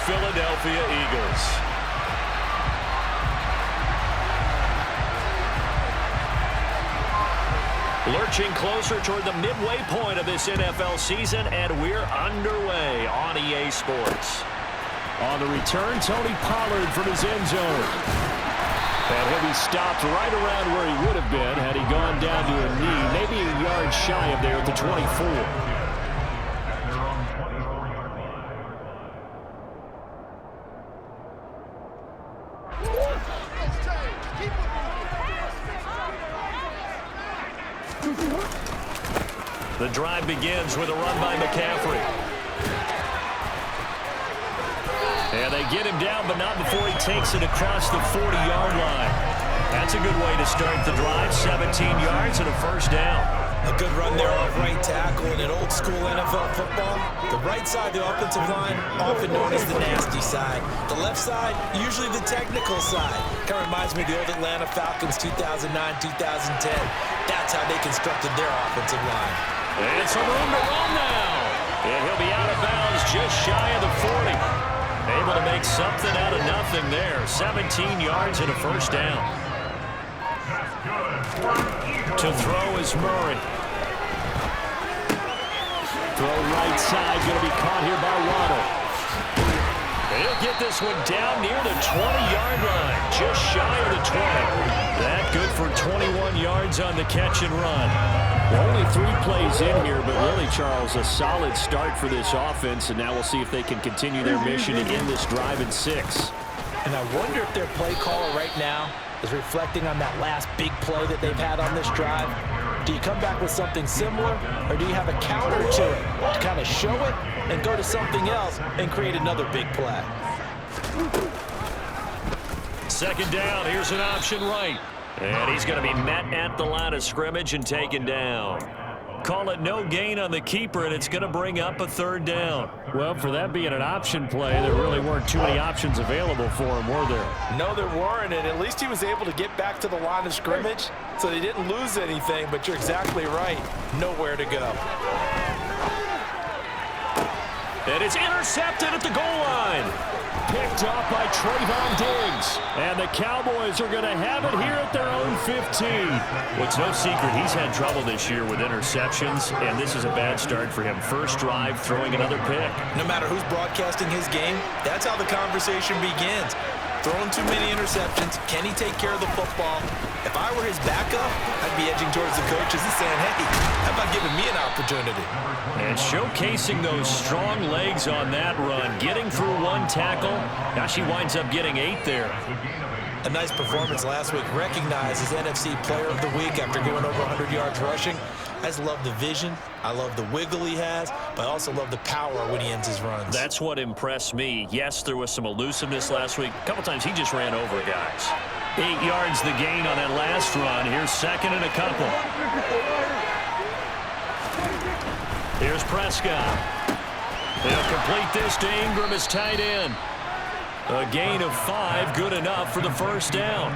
Philadelphia Eagles. Lurching closer toward the midway point of this NFL season, and we're underway on EA Sports. On the return, Tony Pollard from his end zone. And he'll be stopped right around where he would have been had he gone down to a knee, maybe a yard shy of there at the 24. The drive begins with a run by McCaffrey. And they get him down, but not before he takes it across the 40-yard line. That's a good way to start the drive. 17 yards and a first down. A good run there off right tackle in an old-school NFL football. The right side of the offensive line, often known as the nasty side. The left side, usually the technical side. Kind of reminds me of the old Atlanta Falcons 2009-2010. That's how they constructed their offensive line. It's a room to run now. And he'll be out of bounds just shy of the 40. Able to make something out of nothing there. 17 yards and a first down. To throw is Murray. Throw right side, going to be caught here by Waddle. He'll get this one down near the 20-yard line, just shy of the 20. That good for 21 yards on the catch and run. Only 3 plays in here, but really, Charles, a solid start for this offense, and now we'll see if they can continue their mission to end this drive in 6. And I wonder if their play caller right now is reflecting on that last big play that they've had on this drive. Do you come back with something similar, or do you have a counter to it to kind of show it and go to something else and create another big play? Second down, here's an option right. And he's going to be met at the line of scrimmage and taken down. Call it no gain on the keeper, and it's going to bring up a third down. Well, for that being an option play, there really weren't too many options available for him, were there? No, there weren't, and at least he was able to get back to the line of scrimmage, so they didn't lose anything, but you're exactly right. Nowhere to go. And it's intercepted at the goal line. Picked off by Trayvon Diggs. And the Cowboys are going to have it here at their own 15. Well, it's no secret he's had trouble this year with interceptions, and this is a bad start for him. First drive, throwing another pick. No matter who's broadcasting his game, that's how the conversation begins. Throwing too many interceptions. Can he take care of the football? If I were his backup, I'd be edging towards the coaches and saying, hey, how about giving me an opportunity? And showcasing those strong legs on that run. Getting through one tackle. Now she winds up getting 8 there. A nice performance last week. Recognized as NFC Player of the Week after going over 100 yards rushing. I just love the vision. I love the wiggle he has, but I also love the power when he ends his runs. That's what impressed me. Yes, there was some elusiveness last week. A couple times he just ran over guys. 8 yards the gain on that last run. Here's second and a couple. Here's Prescott. They'll complete this to Ingram as tight end. A gain of 5, good enough for the first down.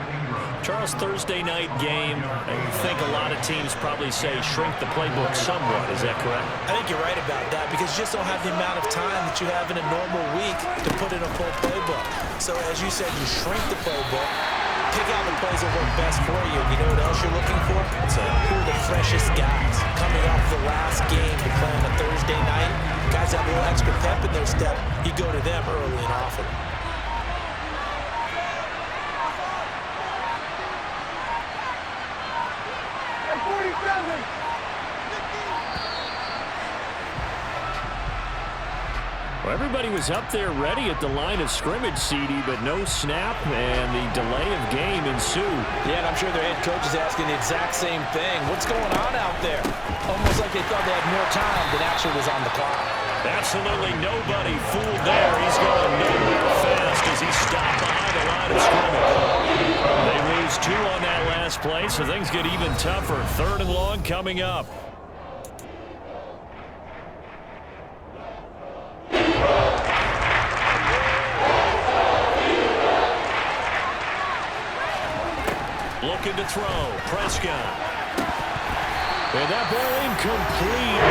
Charles, Thursday night game, I think a lot of teams probably say shrink the playbook somewhat. Is that correct? I think you're right about that because you just don't have the amount of time that you have in a normal week to put in a full playbook. So as you said, you shrink the playbook, pick out the plays that work best for you. You know what else you're looking for? Who are the freshest guys coming off the last game to play on a Thursday night? Guys have a little extra pep in their step. You go to them early and often. Well, everybody was up there ready at the line of scrimmage, CD, but no snap, and the delay of game ensued. Yeah, and I'm sure their head coach is asking the exact same thing. What's going on out there? Almost like they thought they had more time than actually was on the clock. Absolutely nobody fooled there. He's going nowhere fast as he stopped behind the line of scrimmage. They lose 2 on that last play, so things get even tougher. 3rd and long coming up. Looking to throw. Prescott. And that ball incomplete.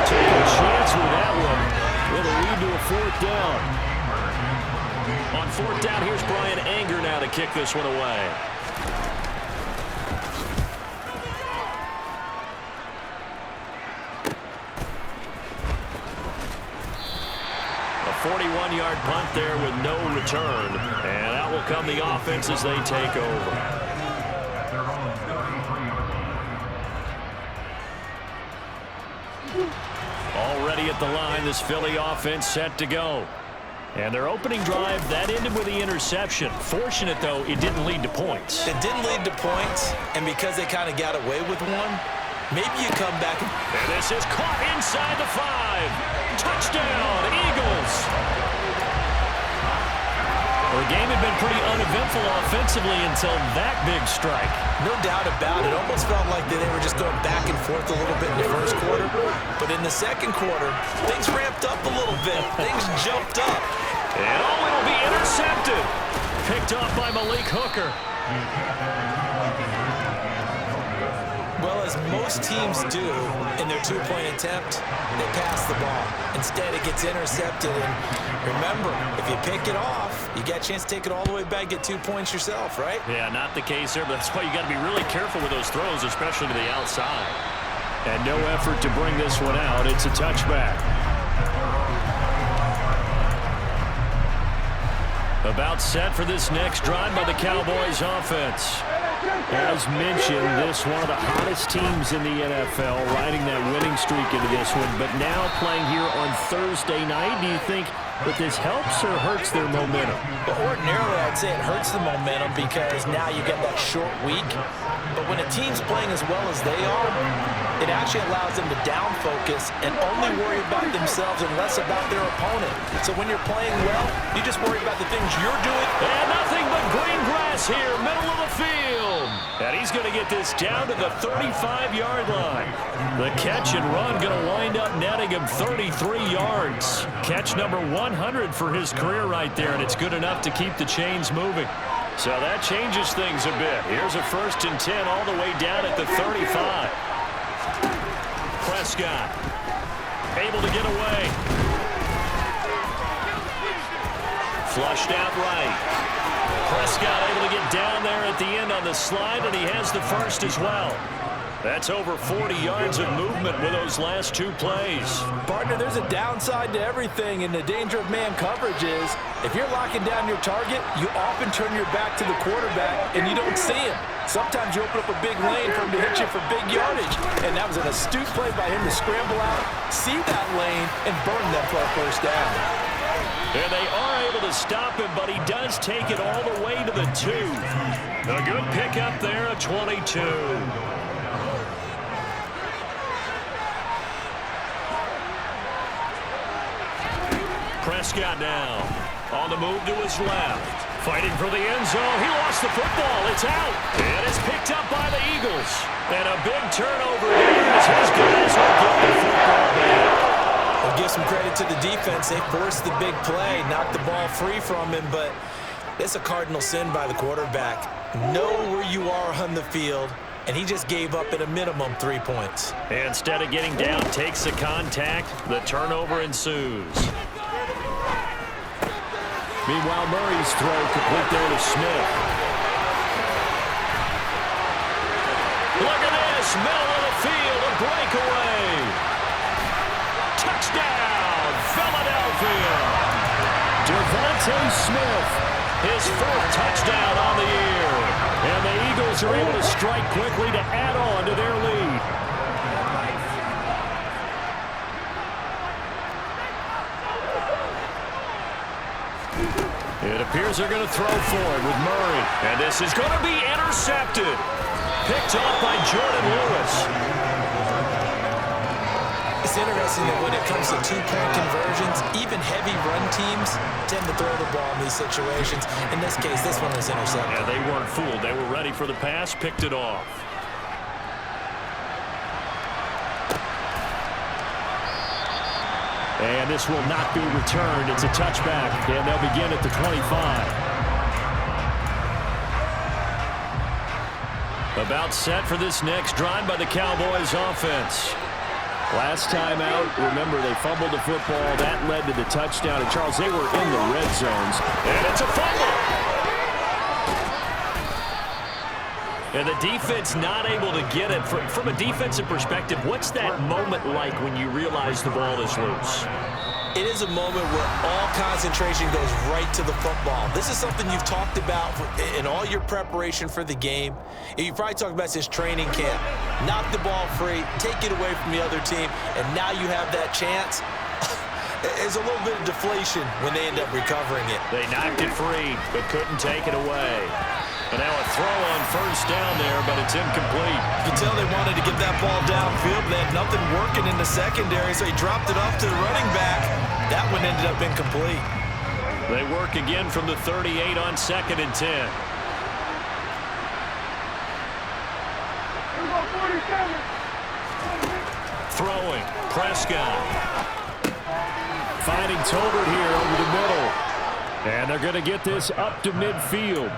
Took a chance with that one. With a lead to a fourth down. On fourth down, here's Brian Anger now to kick this one away. A 41-yard punt there with no return. And out will come the offense as they take over. Already at the line, this Philly offense set to go. And their opening drive, that ended with the interception. Fortunate, though, it didn't lead to points. It didn't lead to points, and because they kind of got away with one, maybe you come back. And this is caught inside the 5. Touchdown, Eagles. Well, the game had been pretty uneventful offensively until that big strike. No doubt about it. Almost felt like they were just going back and forth a little bit in the first quarter. But in the second quarter, things ramped up a little bit. Things jumped up. And it'll be intercepted. Picked off by Malik Hooker. Well, as most teams do in their two-point attempt, they pass the ball. Instead, it gets intercepted. And remember, if you pick it off, you get a chance to take it all the way back, get 2 points yourself, right? Yeah, not the case there, but that's why you got to be really careful with those throws, especially to the outside. And no effort to bring this one out. It's a touchback. About set for this next drive by the Cowboys offense. As mentioned, this one of the hottest teams in the NFL, riding that winning streak into this one, but now playing here on Thursday night. Do you think that this helps or hurts their momentum? But ordinarily, I'd say it hurts the momentum because now you get that short week. But when a team's playing as well as they are, it actually allows them to down focus and only worry about themselves and less about their opponent. So when you're playing well, you just worry about the things you're doing. And nothing but green grass here, middle of the field. And he's going to get this down to the 35-yard line. The catch and run going to wind up netting him 33 yards. Catch number 100 for his career right there, and it's good enough to keep the chains moving. So that changes things a bit. Here's a 1st and 10 all the way down at the 35. Prescott able to get away. Flushed out right. Prescott able to get down there at the end on the slide, and he has the first as well. That's over 40 yards of movement with those last 2 plays. Partner, there's a downside to everything, and the danger of man coverage is if you're locking down your target, you often turn your back to the quarterback, and you don't see him. Sometimes you open up a big lane for him to hit you for big yardage, and that was an astute play by him to scramble out, see that lane, and burn them for a first down. And they are able to stop him, but he does take it all the way to the 2. A good pickup there of 22. Prescott now on the move to his left. Fighting for the end zone. He lost the football. It's out. And it's picked up by the Eagles. And a big turnover here as his guys will get the football back. We'll give some credit to the defense. They forced the big play, knocked the ball free from him, but it's a cardinal sin by the quarterback. Know where you are on the field, and he just gave up at a minimum 3 points. Instead of getting down, takes the contact. The turnover ensues. Meanwhile, Murray's throw complete there to Smith. Look at this, middle of the field, a breakaway. Touchdown, Philadelphia. Devontae Smith, his 4th touchdown on the year. And the Eagles are able to strike quickly to add on to their lead. It appears they're going to throw forward with Murray. And this is going to be intercepted. Picked off by Jordan Lewis. It's interesting that when it comes to 2-point conversions, even heavy run teams tend to throw the ball in these situations. In this case, this one was intercepted. Yeah, they weren't fooled. They were ready for the pass, picked it off. And this will not be returned. It's a touchback, and they'll begin at the 25. About set for this next drive by the Cowboys offense. Last time out, remember, they fumbled the football. That led to the touchdown. And, Charles, they were in the red zones. And it's a fumble. And the defense not able to get it. From a defensive perspective, what's that moment like when you realize the ball is loose? It is a moment where all concentration goes right to the football. This is something you've talked about in all your preparation for the game. You probably talked about since training camp. Knock the ball free, take it away from the other team, and now you have that chance. There's a little bit of deflation when they end up recovering it. They knocked it free, but couldn't take it away. And now a throw on first down there, but it's incomplete. You can tell they wanted to get that ball downfield. They had nothing working in the secondary, so he dropped it off to the running back. That one ended up incomplete. They work again from the 38 on 2nd and 10. Throwing, Prescott. Finding Tolbert here over the middle. And they're going to get this up to midfield.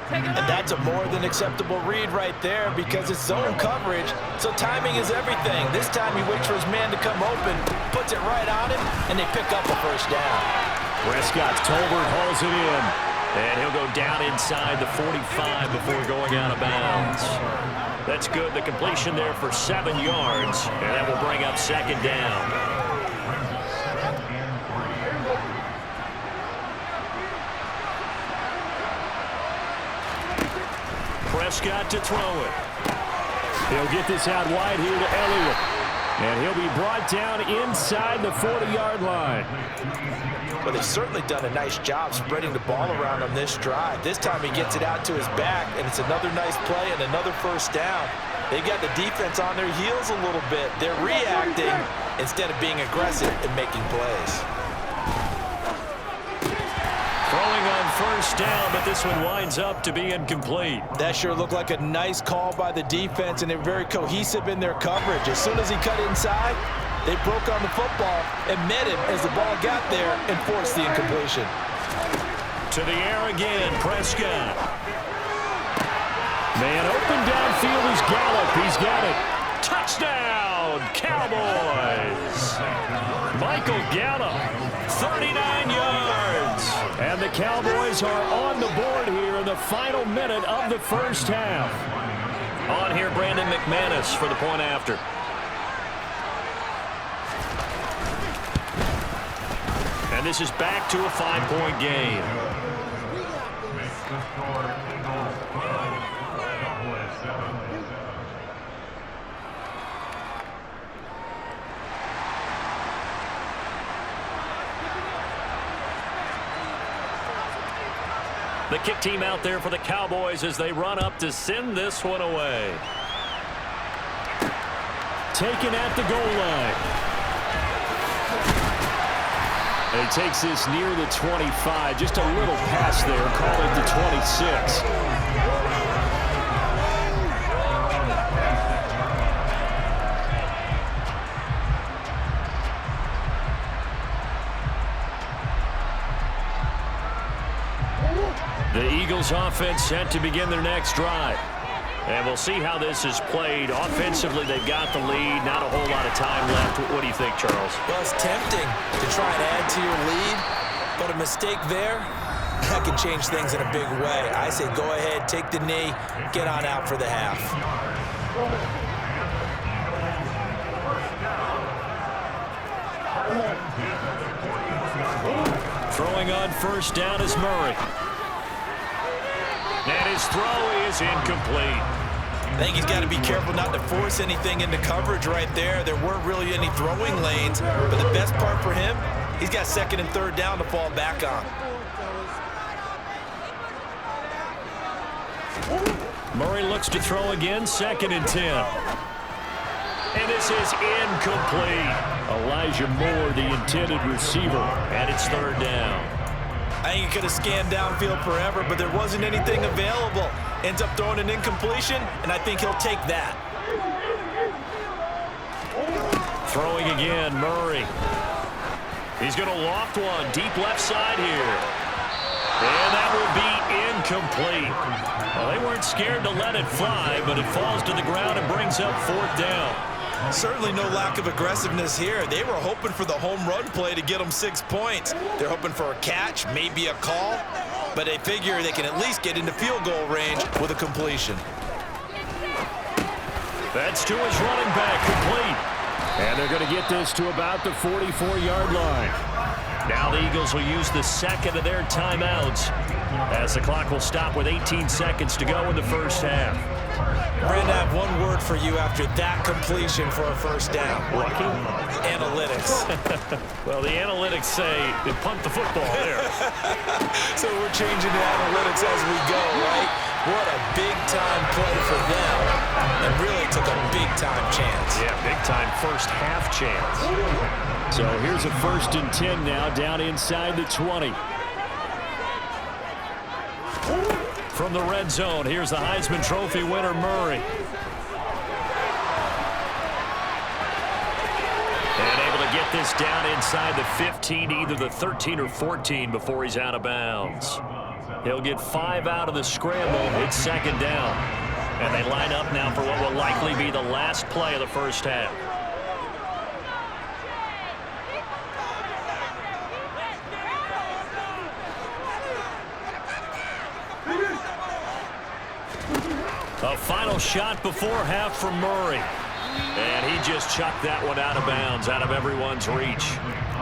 And that's a more than acceptable read right there because it's zone coverage, so timing is everything. This time he waits for his man to come open, puts it right on him, and they pick up a first down. Prescott's Tolbert hauls it in. And he'll go down inside the 45 before going out of bounds. That's good. The completion there for 7 yards, and that will bring up 2nd down. Prescott to throw it. He'll get this out wide here to Elliott. And he'll be brought down inside the 40-yard line. Well, they've certainly done a nice job spreading the ball around on this drive. This time he gets it out to his back, and it's another nice play and another first down. They've got the defense on their heels a little bit. They're reacting instead of being aggressive and making plays. Throwing on first down, but this one winds up to be incomplete. That sure looked like a nice call by the defense, and they're very cohesive in their coverage. As soon as he cut inside, they broke on the football and met him as the ball got there and forced the incompletion. To the air again, Prescott. Man open downfield is Gallup. He's got it. Touchdown, Cowboys. Michael Gallup, 39 yards. And the Cowboys are on the board here in the final minute of the first half. On here, Brandon McManus for the point after. And this is back to a 5-point game. The kick team out there for the Cowboys as they run up to send this one away. Taken at the goal line. And he takes this near the 25. Just a little pass there. Call it the 26. The Eagles offense set to begin their next drive. And we'll see how this is played. Offensively, they've got the lead. Not a whole lot of time left. What do you think, Charles? Well, it's tempting to try and add to your lead, but a mistake there, that can change things in a big way. I say go ahead, take the knee, get on out for the half. Throwing on first down is Murray. And his throw is incomplete. I think he's got to be careful not to force anything into coverage right there. There weren't really any throwing lanes, but the best part for him, he's got 2nd and 3rd down to fall back on. Murray looks to throw again, 2nd and 10. And this is incomplete. Elijah Moore, the intended receiver. And it's 3rd down. I think he could have scanned downfield forever, but there wasn't anything available. Ends up throwing an incompletion, and I think he'll take that. Throwing again, Murray. He's going to loft one deep left side here. And that will be incomplete. Well, they weren't scared to let it fly, but it falls to the ground and brings up 4th down. Certainly no lack of aggressiveness here. They were hoping for the home run play to get them 6 points. They're hoping for a catch, maybe a call, but they figure they can at least get into field goal range with a completion. That's to his running back, complete. And they're going to get this to about the 44-yard line. Now the Eagles will use the second of their timeouts as the clock will stop with 18 seconds to go in the first half. Brandon, I have one word for you after that completion for a first down. Lucky? Analytics. Well, the analytics say they punt the football there. So we're changing the analytics as we go, right? What a big-time play for them. And really took a big-time chance. Yeah, big-time first half chance. So here's a 1st and 10 now, down inside the 20. From the red zone, here's the Heisman Trophy winner, Murray. And able to get this down inside the 15, either the 13 or 14 before he's out of bounds. He'll get 5 out of the scramble. It's 2nd down. And they line up now for what will likely be the last play of the first half. A final shot before half from Murray. And he just chucked that one out of bounds, out of everyone's reach.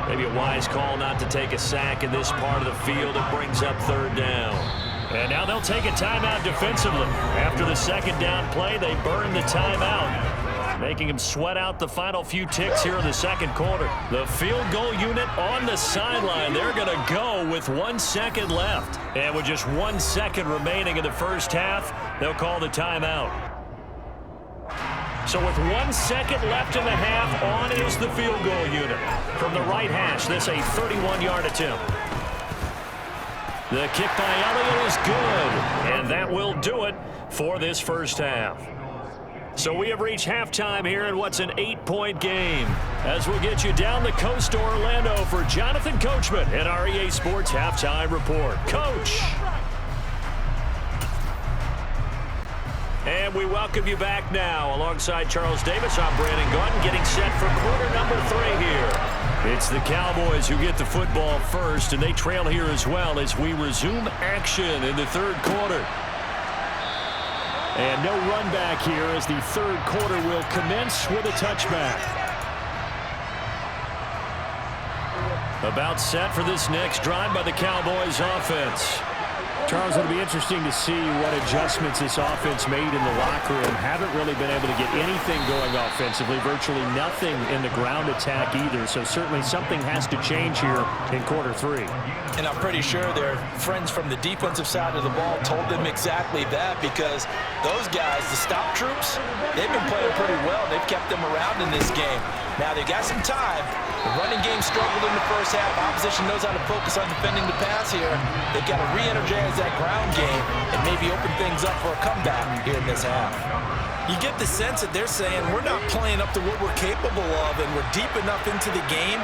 Maybe a wise call not to take a sack in this part of the field. It brings up 3rd down. And now they'll take a timeout defensively. After the 2nd down play, they burn the timeout, making him sweat out the final few ticks here in the 2nd quarter. The field goal unit on the sideline. They're going to go with 1 second left. And with just 1 second remaining in the first half, they'll call the timeout. So with 1 second left in the half, on is the field goal unit. From the right hash, this a 31-yard attempt. The kick by Elliott is good, and that will do it for this first half. So we have reached halftime here in what's an 8-point game, as we'll get you down the coast to Orlando for Jonathan Coachman in our EA Sports Halftime Report. Coach! And we welcome you back now. Alongside Charles Davis, I'm Brandon Gaudin, getting set for quarter number 3 here. It's the Cowboys who get the football first, and they trail here as well as we resume action in the 3rd quarter. And no run back here as the 3rd quarter will commence with a touchback. About set for this next drive by the Cowboys offense. Charles, it'll be interesting to see what adjustments this offense made in the locker room. Haven't really been able to get anything going offensively, virtually nothing in the ground attack either. So certainly something has to change here in quarter 3. And I'm pretty sure their friends from the defensive side of the ball told them exactly that, because those guys, the stop troops, they've been playing pretty well. They've kept them around in this game. Now they got some time. The running game struggled in the first half. Opposition knows how to focus on defending the pass here. They've got to re-energize that ground game and maybe open things up for a comeback here in this half. You get the sense that they're saying we're not playing up to what we're capable of, and we're deep enough into the game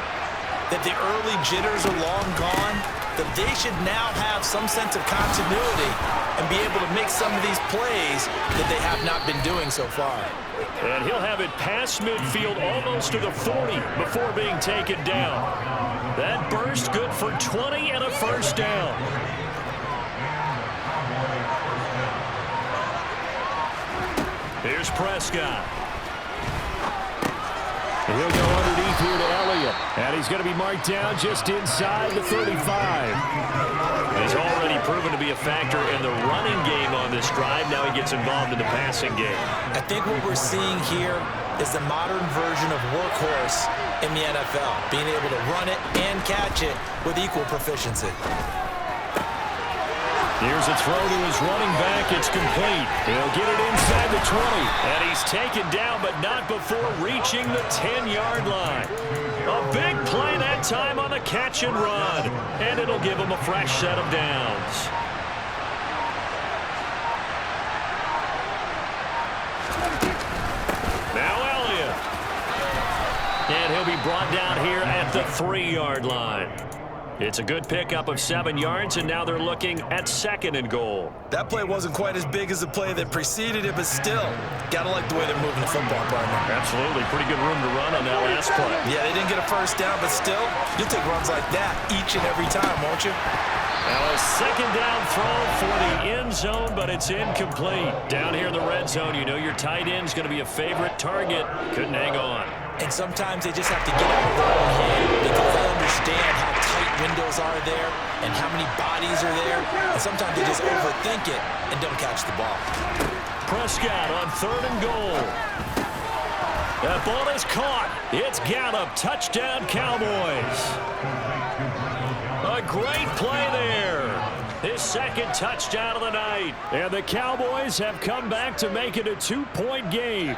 that the early jitters are long gone, that they should now have some sense of continuity and be able to make some of these plays that they have not been doing so far. And he'll have it past midfield almost to the 40 before being taken down. That burst good for 20 and a first down. Here's Prescott. And he'll go underneath here to Elliott. And he's going to be marked down just inside the 35. He's already proven to be a factor in the running game on this drive. Now he gets involved in the passing game. I think what we're seeing here is the modern version of workhorse in the NFL, being able to run it and catch it with equal proficiency. Here's a throw to his running back. It's complete. He'll get it inside the 20. And he's taken down, but not before reaching the 10-yard line. A big play that time on the catch and run. And it'll give him a fresh set of downs. Now Elliott. And he'll be brought down here at the 3-yard line. It's a good pickup of 7 yards, and now they're looking at 2nd and goal. That play wasn't quite as big as the play that preceded it, but still, got to like the way they're moving the football, partner. Absolutely. Pretty good room to run on that last play. Yeah, they didn't get a first down, but still, you'll take runs like that each and every time, won't you? Now a 2nd down throw for the end zone, but it's incomplete. Down here in the red zone, you know your tight end's going to be a favorite target. Couldn't hang on. And sometimes they just have to get out of their own head because they understand how tight windows are there and how many bodies are there. And sometimes they just overthink it and don't catch the ball. Prescott on 3rd and goal. That ball is caught. It's Gallup. Touchdown, Cowboys. A great play there. His 2nd touchdown of the night. And the Cowboys have come back to make it a 2-point game.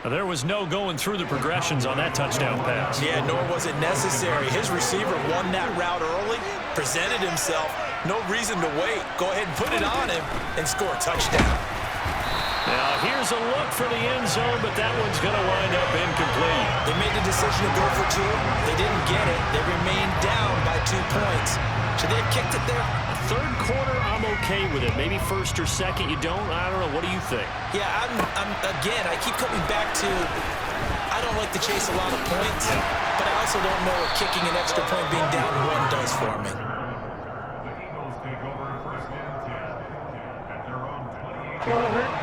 There was no going through the progressions on that touchdown pass. Yeah, nor was it necessary. His receiver won that route early, presented himself. No reason to wait. Go ahead and put it on him and score a touchdown. Now, here's a look for the end zone, but that one's going to wind up incomplete. They made the decision to go for 2. They didn't get it. They remained down by 2 points. Should they have kicked it there? 3rd quarter, I'm okay with it. Maybe 1st or 2nd, you don't? I don't know. What do you think? Yeah, again, I keep coming back to I don't like to chase a lot of points, but I also don't know what kicking an extra point being down 1 does for me.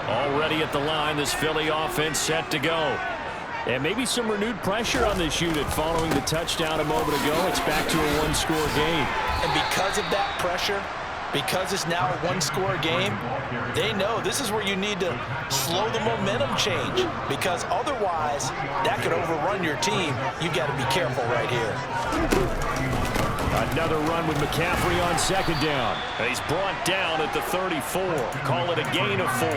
Already at the line, this Philly offense set to go. And maybe some renewed pressure on this unit following the touchdown a moment ago. It's back to a 1-score game. And because of that pressure, because it's now a 1-score game, they know this is where you need to slow the momentum change, because otherwise that could overrun your team. You got to be careful right here. Another run with McCaffrey on 2nd down. He's brought down at the 34. Call it a gain of 4.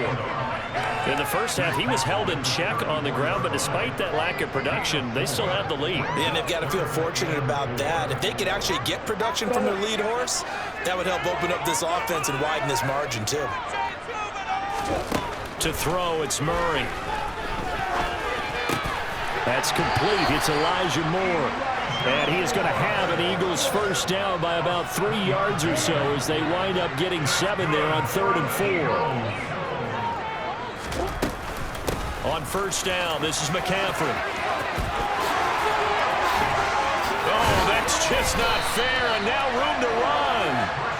In the first half, he was held in check on the ground, but despite that lack of production, they still have the lead. And they've got to feel fortunate about that. If they could actually get production from their lead horse, that would help open up this offense and widen this margin, too. To throw, it's Murray. That's complete. It's Elijah Moore. And he is going to have an Eagles first down by about 3 yards or so as they wind up getting 7 there on 3rd and 4. On 1st down, this is McCaffrey. Oh, that's just not fair, and now room to run.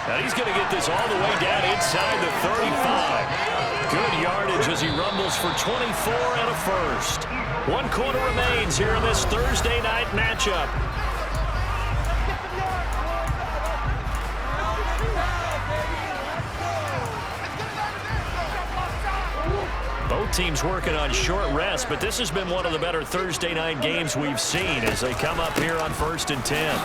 Now he's going to get this all the way down inside the 35. Good yardage as he rumbles for 24 and a first. 1 quarter remains here in this Thursday night matchup. Both teams working on short rest, but this has been one of the better Thursday night games we've seen as they come up here on 1st and 10.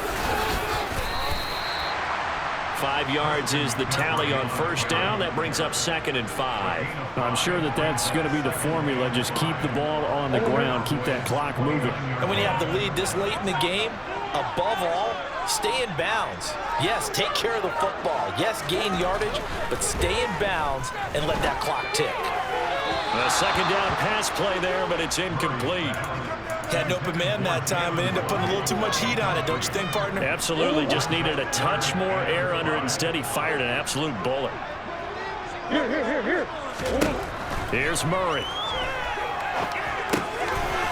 5 yards is the tally on 1st down. That brings up 2nd and 5. I'm sure that's going to be the formula. Just keep the ball on the ground. Keep that clock moving. And when you have the lead this late in the game, above all, stay in bounds. Yes, take care of the football. Yes, gain yardage, but stay in bounds and let that clock tick. A 2nd down pass play there, but it's incomplete. Had an open man that time and ended up putting a little too much heat on it, don't you think, partner? Absolutely. Just needed a touch more air under it. Instead, he fired an absolute bullet. Here's Murray.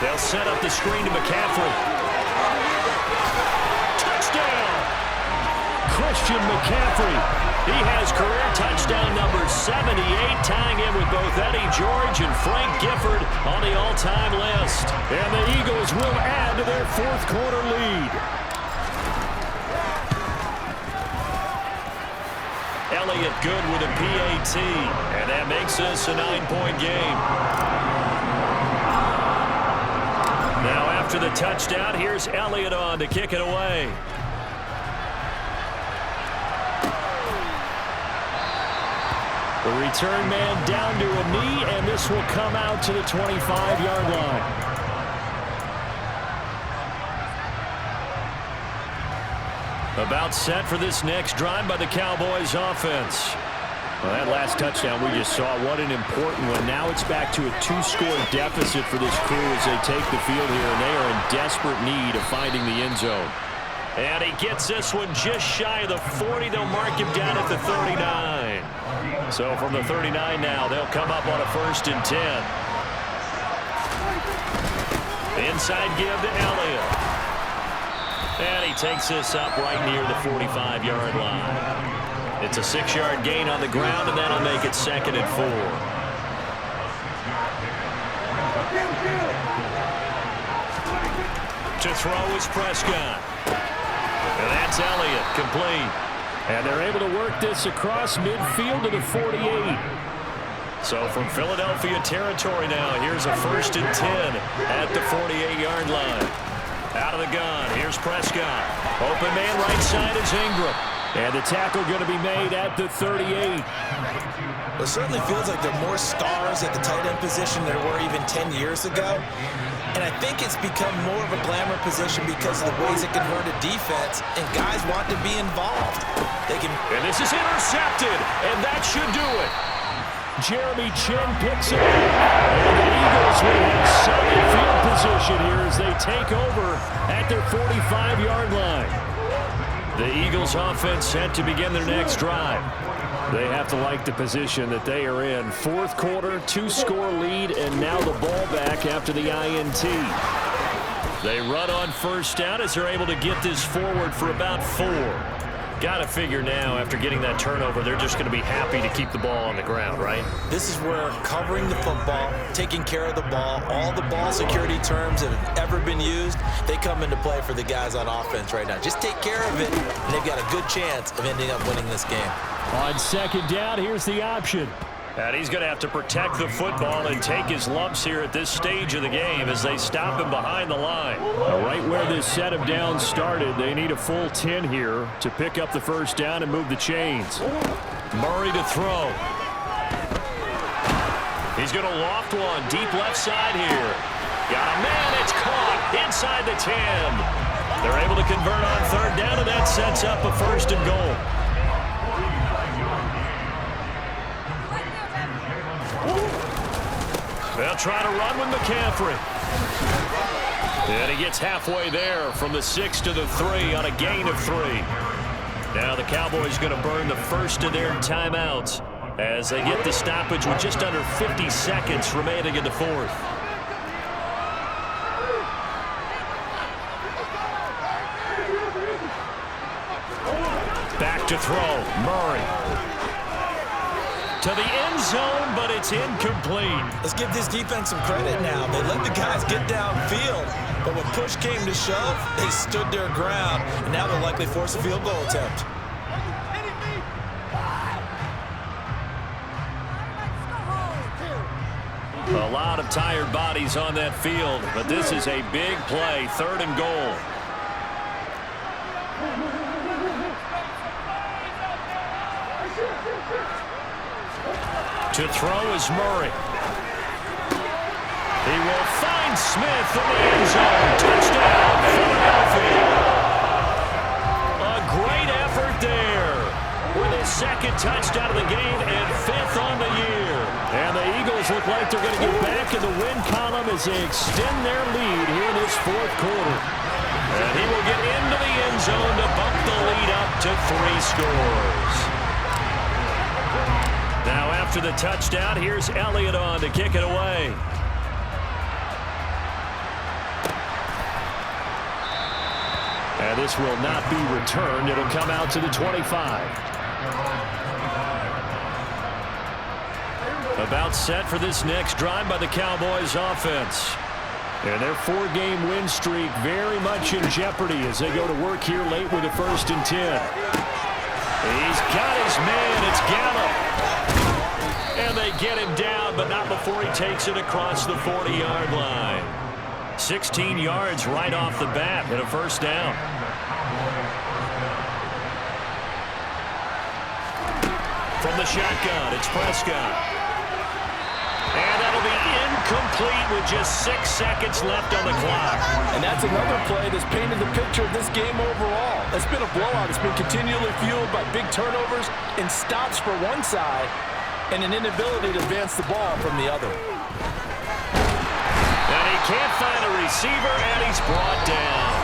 They'll set up the screen to McCaffrey. Touchdown! Christian McCaffrey. He has career touchdown number 78, tying in with both Eddie George and Frank Gifford on the all-time list. And the Eagles will add to their 4th quarter lead. Elliott good with a PAT, and that makes this a 9-point game. Now after the touchdown, here's Elliott on to kick it away. The return man down to a knee, and this will come out to the 25-yard line. About set for this next drive by the Cowboys offense. Well, that last touchdown we just saw, what an important one. Now it's back to a 2-score deficit for this crew as they take the field here, and they are in desperate need of finding the end zone. And he gets this one just shy of the 40. They'll mark him down at the 39. So from the 39 now, they'll come up on a 1st and 10. Inside give to Elliott. And he takes this up right near the 45-yard line. It's a 6-yard gain on the ground, and that'll make it 2nd and 4. To throw is Prescott. And that's Elliott, complete. And they're able to work this across midfield to the 48. So from Philadelphia territory now, here's a 1st and 10 at the 48-yard line. Out of the gun, here's Prescott. Open man right side is Ingram. And the tackle going to be made at the 38. It certainly feels like there are more stars at the tight end position than there were even 10 years ago. And I think it's become more of a glamour position because of the ways it can hurt a defense, and guys want to be involved. And this is intercepted, and that should do it. Jeremy Chin picks it up. And the Eagles will have solid field position here as they take over at their 45-yard line. The Eagles offense set to begin their next drive. They have to like the position that they are in. 4th quarter, 2-score lead, and now the ball back after the INT. They run on 1st down as they're able to get this forward for about 4. Got to figure now, after getting that turnover, they're just going to be happy to keep the ball on the ground, right? This is where covering the football, taking care of the ball, all the ball security terms that have ever been used, they come into play for the guys on offense right now. Just take care of it, and they've got a good chance of ending up winning this game. On 2nd down, here's the option. And he's going to have to protect the football and take his lumps here at this stage of the game as they stop him behind the line. Right where this set of downs started, they need a full 10 here to pick up the 1st down and move the chains. Murray to throw. He's going to loft one deep left side here. Got a man, it's caught inside the 10. They're able to convert on 3rd down, and that sets up a 1st and goal. They'll try to run with McCaffrey. And he gets halfway there from the 6 to the 3 on a gain of 3. Now the Cowboys going to burn the 1st of their timeouts as they get the stoppage with just under 50 seconds remaining in the 4th. Back to throw, Murray. To the end zone, but it's incomplete. Let's give this defense some credit now. They let the guys get downfield, but when push came to shove, they stood their ground, and now they'll likely force a field goal attempt. A lot of tired bodies on that field, but this is a big play, 3rd and goal. To throw is Murray. He will find Smith in the end zone. Touchdown, Philadelphia. A great effort there with his 2nd touchdown of the game and 5th on the year. And the Eagles look like they're going to get back in the win column as they extend their lead here in this 4th quarter. And he will get into the end zone to bump the lead up to 3 scores. Now after the touchdown, here's Elliott on to kick it away. And this will not be returned. It'll come out to the 25. About set for this next drive by the Cowboys offense. And their 4-game win streak very much in jeopardy as they go to work here late with a 1st and 10. He's got his man. It's Gallup. And they get him down, but not before he takes it across the 40-yard line. 16 yards right off the bat and a 1st down. From the shotgun, it's Prescott. And that'll be Incomplete with just 6 seconds left on the clock. And that's another play that's painted the picture of this game overall. It's been a blowout. It's been continually fueled by big turnovers and stops for one side and an inability to advance the ball from the other. And he can't find a receiver, and he's brought down.